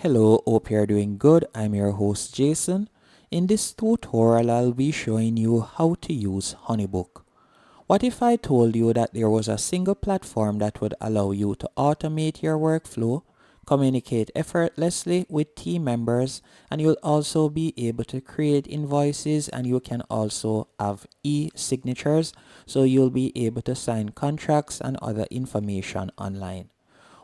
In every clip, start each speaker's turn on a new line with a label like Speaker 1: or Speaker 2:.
Speaker 1: Hello, hope you're doing good. I'm your host Jason. In this tutorial, I'll be showing you how to use Honeybook. What if I told you that there was a single platform that would allow you to automate your workflow, communicate effortlessly with team members, and you'll also be able to create invoices, and you can also have e-signatures, so you'll be able to sign contracts and other information online.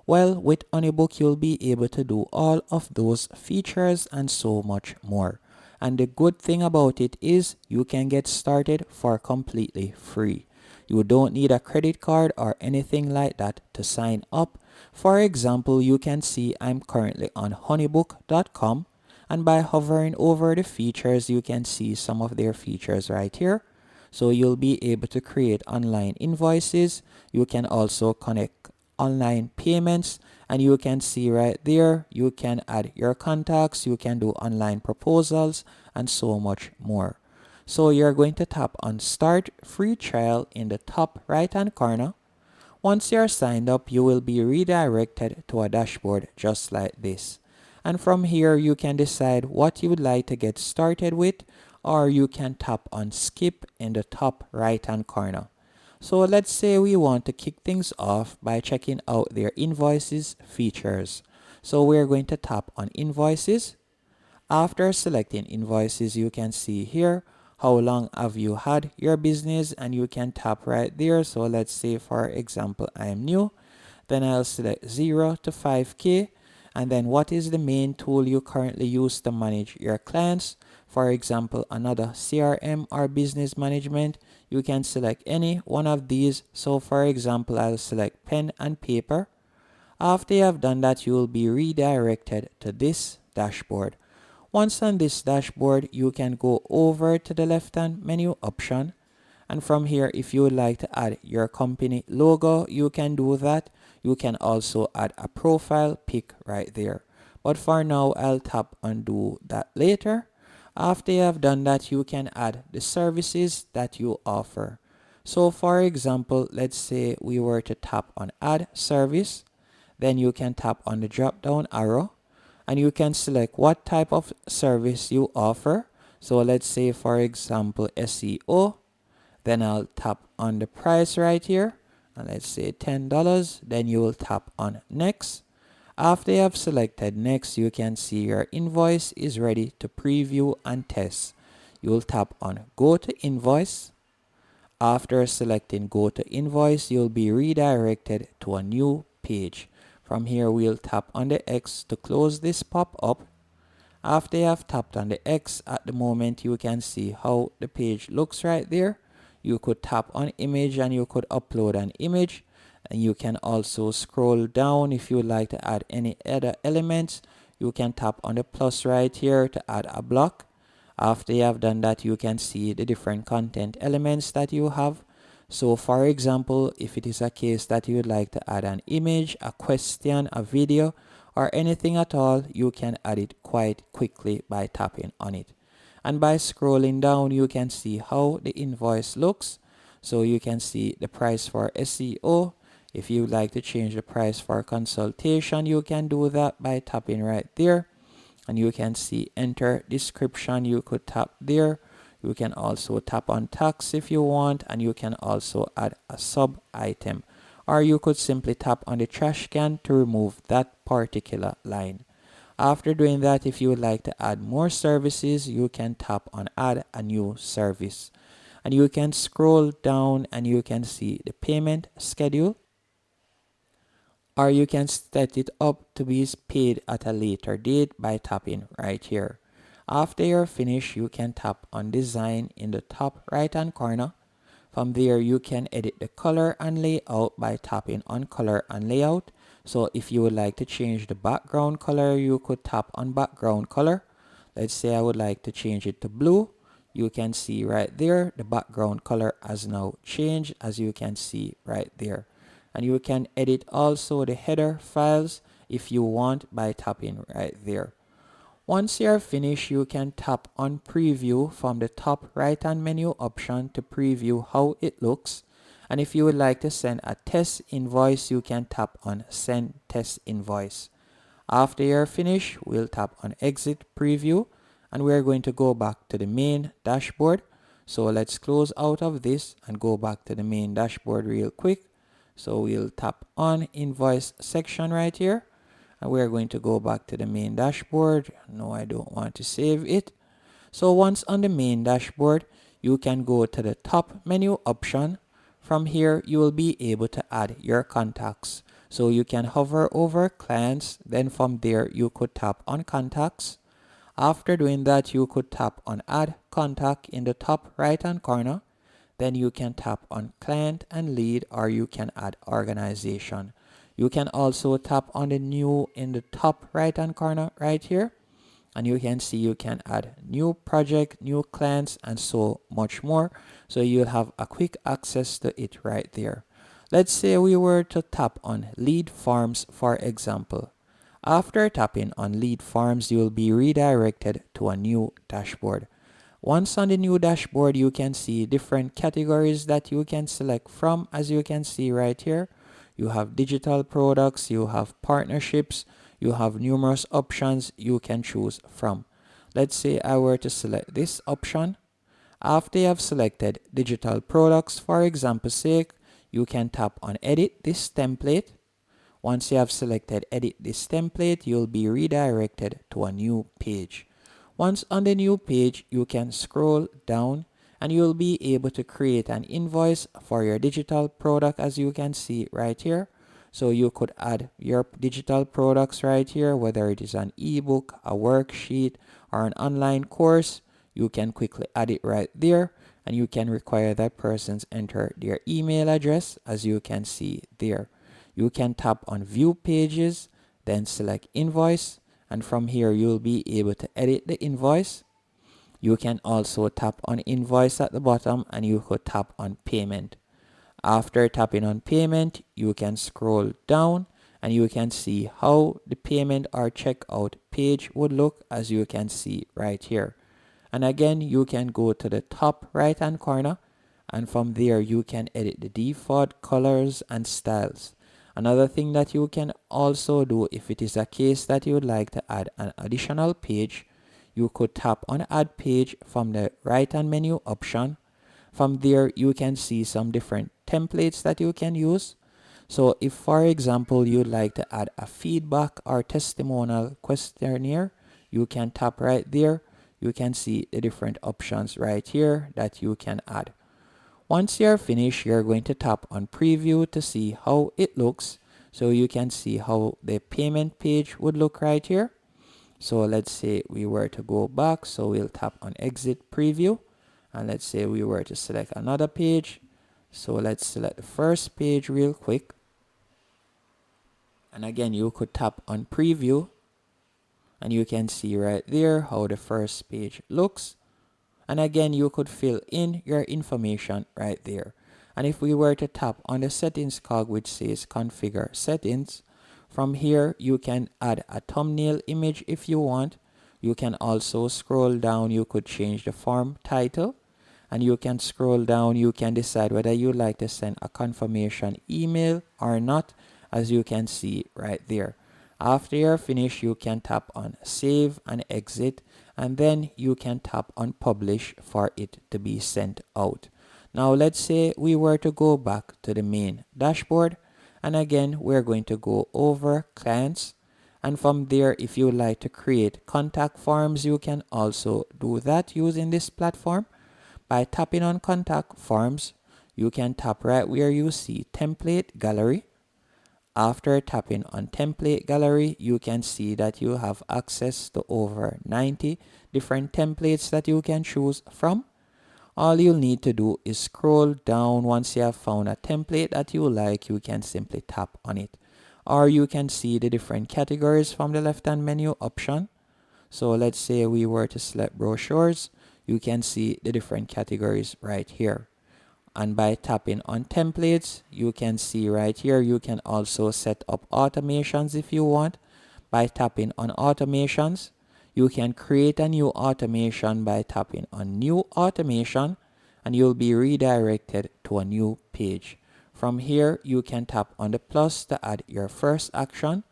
Speaker 1: Well, with Honeybook, you'll be able to do all of those features and so much more. And the good thing about it is you can get started for completely free. You don't need a credit card or anything like that to sign up. For example, you can see I'm currently on honeybook.com, and by hovering over the features, you can see some of their features right here. So you'll be able to create online invoices. You can also connect online payments, and you can see right there you can add your contacts, you can do online proposals, and so much more. So you're going to tap on start free trial in the top right hand corner. Once you're signed up, you will be redirected to a dashboard just like this, and from here you can decide what you would like to get started with, or you can tap on skip in the top right hand corner. So let's say we want to kick things off by checking out their invoices features. So we're going to tap on invoices. After selecting invoices, you can see here how long have you had your business, and you can tap right there. So let's say for example I am new, then I'll select 0 to 5k, and then what is the main tool you currently use to manage your clients. For example, another CRM or business management, you can select any one of these. So for example, I'll select pen and paper. After you have done that, you will be redirected to this dashboard. Once on this dashboard, you can go over to the left hand menu option, and from here, if you would like to add your company logo, you can do that. You can also add a profile pic right there. But for now, I'll tap on do that later. After you have done that, you can add the services that you offer. So for example, let's say we were to tap on add service, then you can tap on the drop down arrow, and you can select what type of service you offer. So let's say for example SEO, then I'll tap on the price right here, and let's say $10. Then you will tap on next. After you have selected next, you can see your invoice is ready to preview and test. You will tap on go to invoice. After selecting go to invoice, you'll be redirected to a new page. From here, we'll tap on the X to close this pop-up. After you have tapped on the X, at the moment you can see how the page looks right there. You could tap on image and you could upload an image, and you can also scroll down if you would like to add any other elements. You can tap on the plus right here to add a block. After you have done that, you can see the different content elements that you have. So for example, if it is a case that you would like to add an image, a question, a video, or anything at all, you can add it quite quickly by tapping on it. And by scrolling down, you can see how the invoice looks. So you can see the price for SEO. If you would like to change the price for consultation, you can do that by tapping right there. And you can see enter description, you could tap there. You can also tap on tax if you want, and you can also add a sub item, or you could simply tap on the trash can to remove that particular line. After doing that, if you would like to add more services, you can tap on add a new service, and you can scroll down and you can see the payment schedule, or you can set it up to be paid at a later date by tapping right here. After you're finished, you can tap on design in the top right hand corner. From there, you can edit the color and layout by tapping on color and layout. So if you would like to change the background color, you could tap on background color. Let's say I would like to change it to blue. You can see right there the background color has now changed, as you can see right there. And you can edit also the header files if you want by tapping right there. Once you are finished, you can tap on preview from the top right hand menu option to preview how it looks. And if you would like to send a test invoice, you can tap on send test invoice. After you're finished, we'll tap on exit preview and we're going to go back to the main dashboard. So let's close out of this and go back to the main dashboard real quick. So we'll tap on invoice section right here and we're going to go back to the main dashboard. No, I don't want to save it. So once on the main dashboard, you can go to the top menu option. From here, you will be able to add your contacts. So you can hover over clients, then from there you could tap on contacts. After doing that, you could tap on add contact in the top right hand corner. Then you can tap on client and lead, or you can add organization. You can also tap on the new in the top right hand corner right here. And you can see you can add new project, new clients, and so much more. So you'll have a quick access to it right there. Let's say we were to tap on lead forms, for example. After tapping on lead forms, you will be redirected to a new dashboard. Once on the new dashboard, you can see different categories that you can select from. As you can see right here, you have digital products, you have partnerships, you have numerous options you can choose from. Let's say I were to select this option. After you have selected digital products, for example's sake, you can tap on edit this template. Once you have selected edit this template, you'll be redirected to a new page. Once on the new page, you can scroll down and you'll be able to create an invoice for your digital product, as you can see right here. So you could add your digital products right here, whether it is an ebook, a worksheet, or an online course. You can quickly add it right there, and you can require that persons enter their email address, as you can see there. You can tap on view pages, then select invoice, and from here you'll be able to edit the invoice. You can also tap on invoice at the bottom and you could tap on payment. After tapping on payment, you can scroll down and you can see how the payment or checkout page would look, as you can see right here. And again, you can go to the top right hand corner and from there you can edit the default colors and styles. Another thing that you can also do, if it is a case that you would like to add an additional page, you could tap on add page from the right hand menu option. From there you can see some different templates that you can use. So if for example you'd like to add a feedback or testimonial questionnaire, you can tap right there. You can see the different options right here that you can add. Once you're finished, you're going to tap on preview to see how it looks. So you can see how the payment page would look right here. So let's say we were to go back, so we'll tap on exit preview. And let's say we were to select another page. So let's select the first page real quick. And again, you could tap on preview. And you can see right there how the first page looks. And again, you could fill in your information right there. And if we were to tap on the settings cog which says configure settings, from here you can add a thumbnail image if you want. You can also scroll down, you could change the form title, and you can scroll down, you can decide whether you'd like to send a confirmation email or not, as you can see right there. After you're finished, you can tap on save and exit, and then you can tap on publish for it to be sent out. Now let's say we were to go back to the main dashboard, and again we're going to go over clients, and from there if you would like to create contact forms, you can also do that using this platform. By tapping on contact forms, you can tap right where you see template gallery. After tapping on template gallery, you can see that you have access to over 90 different templates that you can choose from. All you'll need to do is scroll down. Once you have found a template that you like, you can simply tap on it. Or you can see the different categories from the left hand menu option. So let's say we were to select brochures, you can see the different categories right here. And by tapping on templates, you can see right here, you can also set up automations if you want. By tapping on automations, you can create a new automation by tapping on new automation, and you'll be redirected to a new page. From here, you can tap on the plus to add your first action.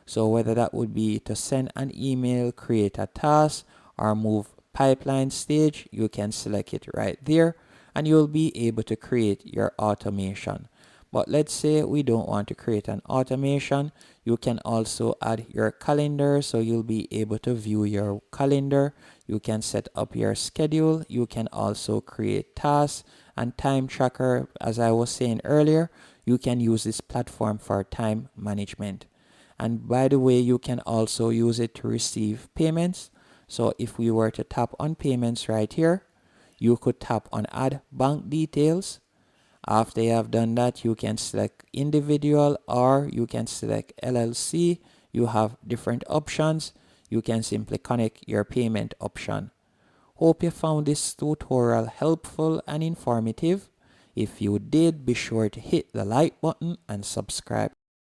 Speaker 1: So whether that would be to send an email, create a task, or move pipeline stage, you can select it right there and you'll be able to create your automation. But let's say we don't want to create an automation. You can also add your calendar, so you'll be able to view your calendar. You can set up your schedule. You can also create tasks and time tracker. As I was saying earlier, you can use this platform for time management. And by the way, you can also use it to receive payments. So if we were to tap on payments right here, you could tap on add bank details. After you have done that, you can select individual or you can select LLC. You have different options. You can simply connect your payment option. Hope you found this tutorial helpful and informative. If you did, be sure to hit the like button and subscribe.